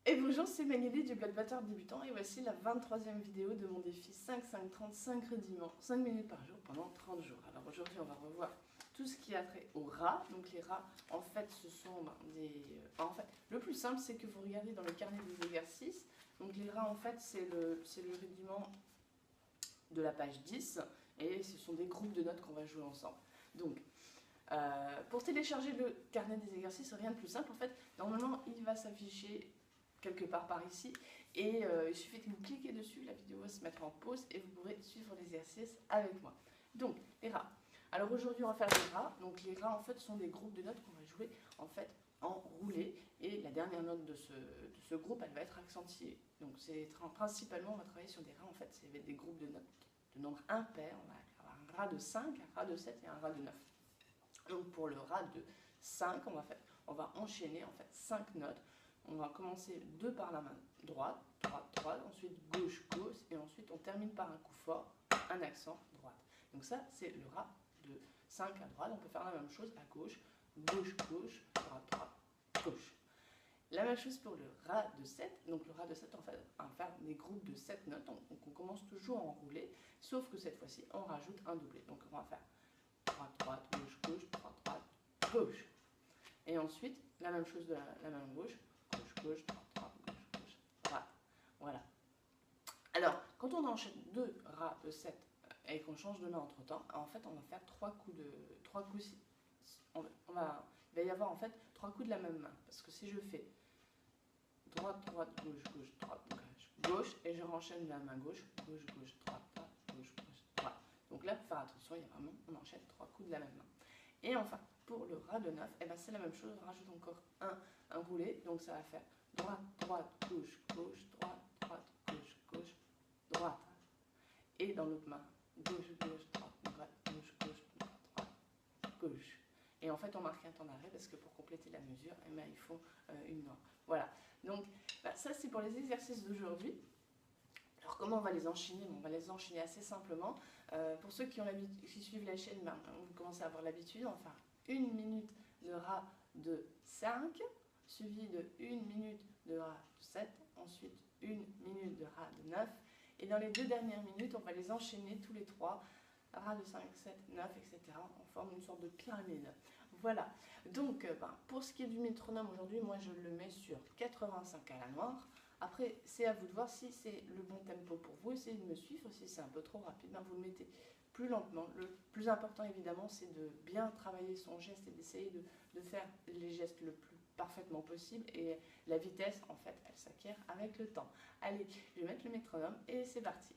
Et bonjour, c'est Magali du Blackwater débutant et voici la 23e vidéo de mon défi 5-5-30 5 rudiments, 5 minutes par jour pendant 30 jours. Alors aujourd'hui on va revoir tout ce qui a trait aux rats. Donc les rats en fait ce sont en fait le plus simple c'est que vous regardez dans le carnet des exercices. Donc les rats en fait c'est le rudiment de la page 10 et ce sont des groupes de notes qu'on va jouer ensemble. Donc pour télécharger le carnet des exercices, rien de plus simple en fait. Normalement il va s'afficher quelque part par ici et il suffit que vous cliquez dessus, la vidéo va se mettre en pause et vous pourrez suivre l'exercice avec moi. Donc les rats. Alors aujourd'hui on va faire les rats. Donc les rats en fait sont des groupes de notes qu'on va jouer en fait en roulé et la dernière note de ce groupe elle va être accentuée. Donc c'est principalement on va travailler sur des rats en fait, c'est des groupes de notes de nombre impair. On va avoir un rat de 5, un rat de 7 et un rat de 9. Donc pour le rat de 5 on va enchaîner en fait 5 notes. On va commencer 2 par la main droite, droite, droite, ensuite gauche, gauche, et ensuite on termine par un coup fort, un accent droite. Donc ça, c'est le rat de 5 à droite. On peut faire la même chose à gauche, gauche, gauche, droite, droite, gauche. La même chose pour le rat de 7. Donc le rat de 7, on va faire des groupes de 7 notes. Donc on commence toujours en roulé, sauf que cette fois-ci, on rajoute un doublé. Donc on va faire droite, droite, gauche, gauche, droite, droite, gauche. Et ensuite, la même chose de la main gauche, gauche, gauche, droite, droite, gauche, gauche, droite. Voilà. Alors, quand on enchaîne 2 rats de 7 et qu'on change de main entre temps, en fait, on va faire 3 coups de. 3 coups. Il va y avoir en fait 3 coups de la même main. Parce que si je fais droite, droite, gauche, gauche, droite, gauche, gauche, et je renchaîne de la main gauche, gauche, gauche, droite, droite, gauche, gauche, droite. Donc là, pour faire attention, il y a vraiment, on enchaîne 3 coups de la même main. Et enfin, pour le rat de 9, eh ben c'est la même chose, on rajoute encore un roulé, donc ça va faire droite, droite, gauche, gauche, droite, droite, gauche, gauche, droite. Et dans l'autre main, gauche, gauche, droite, droite, gauche, gauche, droite, droite, gauche. Et en fait, on marque un temps d'arrêt parce que pour compléter la mesure, eh ben, il faut une noix. Voilà, donc ça c'est pour les exercices d'aujourd'hui. Alors comment on va les enchaîner? On va les enchaîner assez simplement. Pour ceux qui suivent la chaîne, vous commencez à avoir l'habitude. On va faire 1 minute de rat de 5, suivi de 1 minute de rat de 7, ensuite 1 minute de rat de 9. Et dans les 2 dernières minutes, on va les enchaîner tous les 3, rat de 5, 7, 9, etc. On forme une sorte de pyramide. Voilà, donc pour ce qui est du métronome aujourd'hui, moi je le mets sur 85 à la noire. Après, c'est à vous de voir si c'est le bon tempo pour vous. Essayez de me suivre. Si c'est un peu trop rapide, vous le mettez plus lentement. Le plus important, évidemment, c'est de bien travailler son geste et d'essayer de faire les gestes le plus parfaitement possible. Et la vitesse, en fait, elle s'acquiert avec le temps. Allez, je vais mettre le métronome et c'est parti.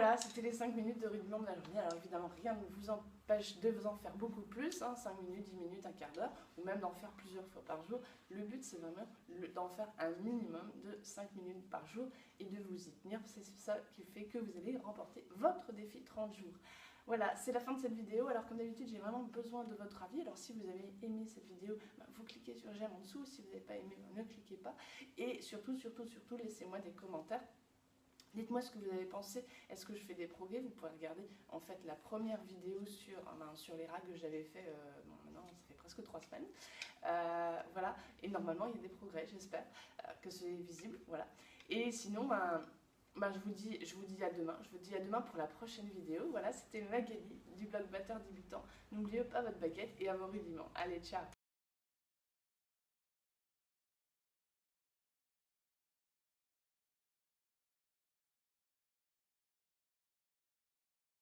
Voilà, c'était les 5 minutes de rudiment de la journée. Alors évidemment, rien ne vous empêche de vous en faire beaucoup plus, hein, 5 minutes, 10 minutes, un quart d'heure, ou même d'en faire plusieurs fois par jour. Le but, c'est vraiment d'en faire un minimum de 5 minutes par jour et de vous y tenir. C'est ça qui fait que vous allez remporter votre défi 30 jours. Voilà, c'est la fin de cette vidéo. Alors comme d'habitude, j'ai vraiment besoin de votre avis. Alors si vous avez aimé cette vidéo, vous cliquez sur j'aime en dessous. Si vous n'avez pas aimé, ne cliquez pas. Et surtout, laissez-moi des commentaires. Dites-moi ce que vous avez pensé. Est-ce que je fais des progrès? Vous pouvez regarder en fait la première vidéo sur les rats que j'avais fait, maintenant ça fait presque 3 semaines. Voilà, et normalement il y a des progrès, j'espère que c'est visible. Voilà. Et sinon, je vous dis à demain. Je vous dis à demain pour la prochaine vidéo. Voilà, c'était Magali du blog Batteur Débutant. N'oubliez pas votre baguette et à vos rudiments. Allez, ciao!